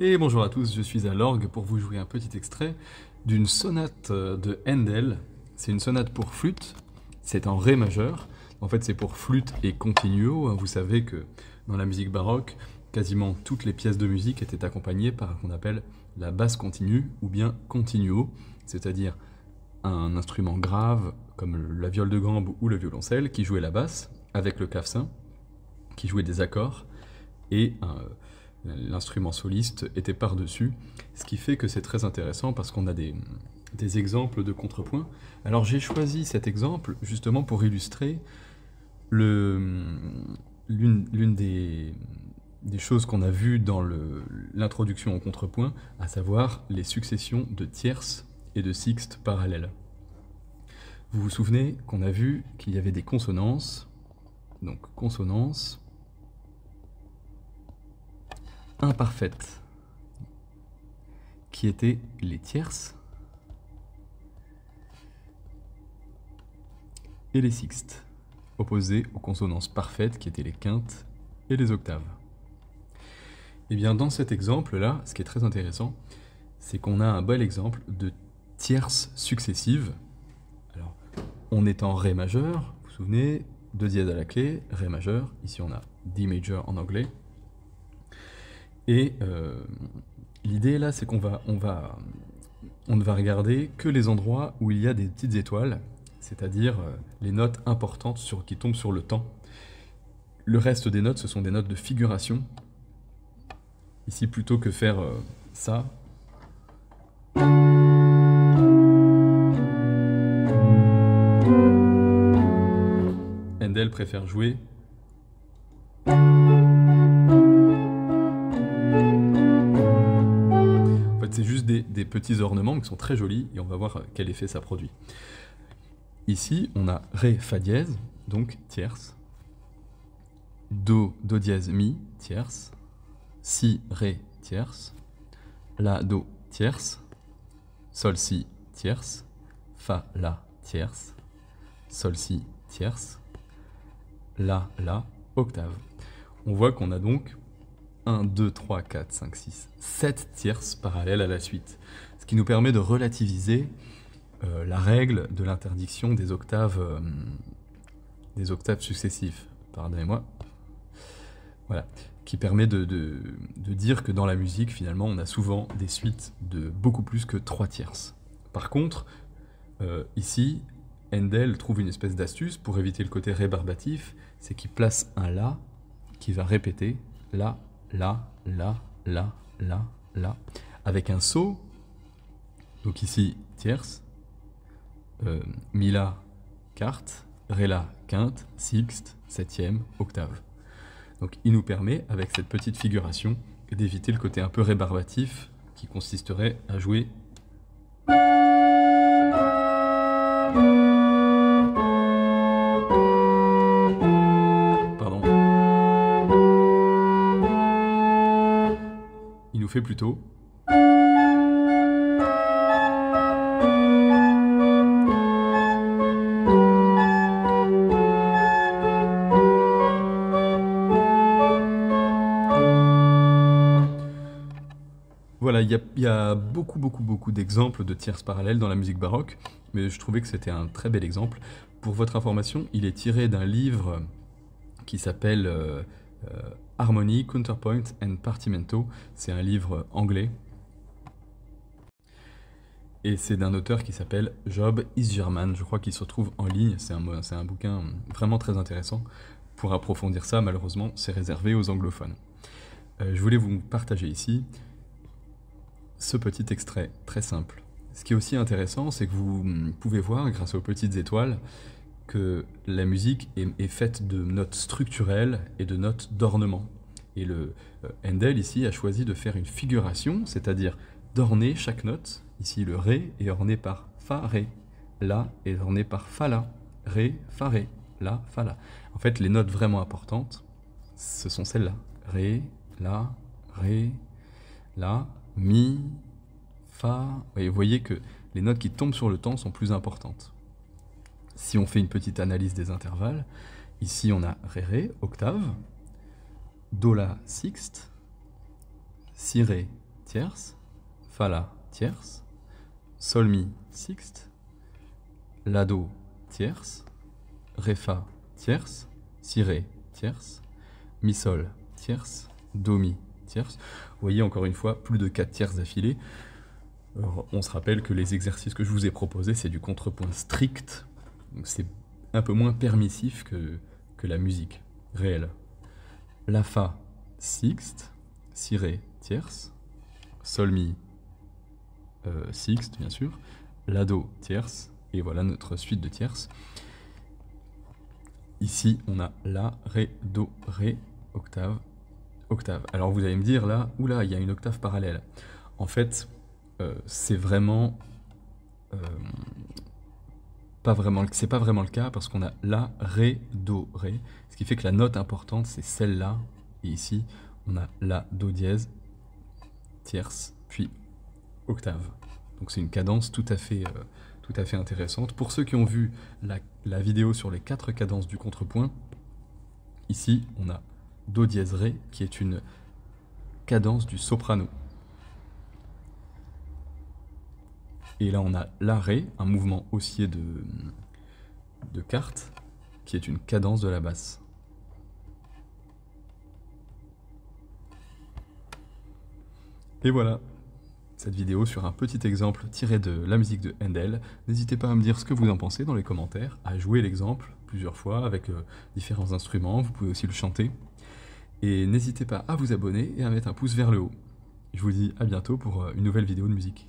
Et bonjour à tous, je suis à l'orgue pour vous jouer un petit extrait d'une sonate de Handel. C'est une sonate pour flûte, c'est en Ré majeur. En fait, c'est pour flûte et continuo. Vous savez que dans la musique baroque, quasiment toutes les pièces de musique étaient accompagnées par ce qu'on appelle la basse continue ou bien continuo, c'est-à-dire un instrument grave comme la viole de gambe ou le violoncelle qui jouait la basse avec le clavecin qui jouait des accords et l'instrument soliste était par-dessus, ce qui fait que c'est très intéressant parce qu'on a des exemples de contrepoint. Alors j'ai choisi cet exemple justement pour illustrer l'une des choses qu'on a vues dans l'introduction au contrepoint, à savoir les successions de tierces et de sixtes parallèles. Vous vous souvenez qu'on a vu qu'il y avait des consonances, donc consonances imparfaites, qui étaient les tierces et les sixtes, opposés aux consonances parfaites qui étaient les quintes et les octaves. Et bien dans cet exemple-là, ce qui est très intéressant, c'est qu'on a un bel exemple de tierces successives. Alors, on est en Ré majeur, vous vous souvenez, 2 dièses à la clé, Ré majeur, ici on a D major en anglais. Et l'idée là, c'est qu'on ne va regarder que les endroits où il y a des petites étoiles, c'est-à-dire les notes importantes qui tombent sur le temps. Le reste des notes, ce sont des notes de figuration. Ici, plutôt que faire ça, Handel préfère jouer c'est juste des petits ornements qui sont très jolis et on va voir quel effet ça produit. Ici, on a Ré, Fa dièse, donc tierce, Do, Do dièse, Mi, tierce, Si, Ré, tierce, La, Do, tierce, Sol, Si, tierce, Fa, La, tierce, Sol, Si, tierce, La, octave. On voit qu'on a donc 1, 2, 3, 4, 5, 6, 7 tierces parallèles à la suite. Ce qui nous permet de relativiser la règle de l'interdiction des octaves successives. Pardonnez-moi. Voilà. Qui permet de dire que dans la musique, finalement, on a souvent des suites de beaucoup plus que 3 tierces. Par contre, ici, Handel trouve une espèce d'astuce pour éviter le côté rébarbatif, c'est qu'il place un La qui va répéter La, La, La, La, La, La, avec un saut, donc ici tierce, Mi La, quarte, Ré La, quinte, sixte, septième, octave. Donc il nous permet, avec cette petite figuration, d'éviter le côté un peu rébarbatif qui consisterait à jouer fait plutôt. Voilà, il y a beaucoup d'exemples de tierces parallèles dans la musique baroque, mais je trouvais que c'était un très bel exemple. Pour votre information, il est tiré d'un livre qui s'appelle Harmony, Counterpoint and Partimento. C'est un livre anglais. Et c'est d'un auteur qui s'appelle Job Isgerman. Je crois qu'il se trouve en ligne. C'est un bouquin vraiment très intéressant. Pour approfondir ça, malheureusement, c'est réservé aux anglophones. Je voulais vous partager ici ce petit extrait très simple. Ce qui est aussi intéressant, c'est que vous pouvez voir, grâce aux petites étoiles, que la musique est faite de notes structurelles et de notes d'ornement. Et Handel, ici, a choisi de faire une figuration, c'est-à-dire d'orner chaque note. Ici, le Ré est orné par Fa, Ré. La est orné par Fa, La. Ré, Fa, Ré. La, Fa, La. En fait, les notes vraiment importantes, ce sont celles-là. Ré, La, Mi, Fa. Et vous voyez que les notes qui tombent sur le temps sont plus importantes. Si on fait une petite analyse des intervalles, ici on a Ré, Ré, octave, Do, La, sixte, Si, Ré, tierce, fa la tierce, sol mi sixte, la do tierce, ré fa tierce, si ré tierce, mi sol tierce, do mi tierce. Vous voyez encore une fois plus de 4 tierces d'affilée. On se rappelle que les exercices que je vous ai proposés, c'est du contrepoint strict, donc c'est un peu moins permissif que la musique réelle. La fa sixte, si ré tierce, sol mi sixte bien sûr, la do tierce, et voilà notre suite de tierces. Ici on a la, ré, do, ré, octave, octave. Alors vous allez me dire là, oula, il y a une octave parallèle. En fait, c'est vraiment c'est pas vraiment le cas parce qu'on a la, ré, do, ré, ce qui fait que la note importante c'est celle-là, et ici on a la, do dièse, tierce, puis octave. Donc c'est une cadence tout à fait intéressante. Pour ceux qui ont vu la vidéo sur les 4 cadences du contrepoint, ici on a do dièse ré qui est une cadence du soprano. Et là, on a la ré, un mouvement haussier de quarte, qui est une cadence de la basse. Et voilà, cette vidéo sur un petit exemple tiré de la musique de Handel. N'hésitez pas à me dire ce que vous en pensez dans les commentaires, à jouer l'exemple plusieurs fois avec différents instruments, vous pouvez aussi le chanter. Et n'hésitez pas à vous abonner et à mettre un pouce vers le haut. Je vous dis à bientôt pour une nouvelle vidéo de musique.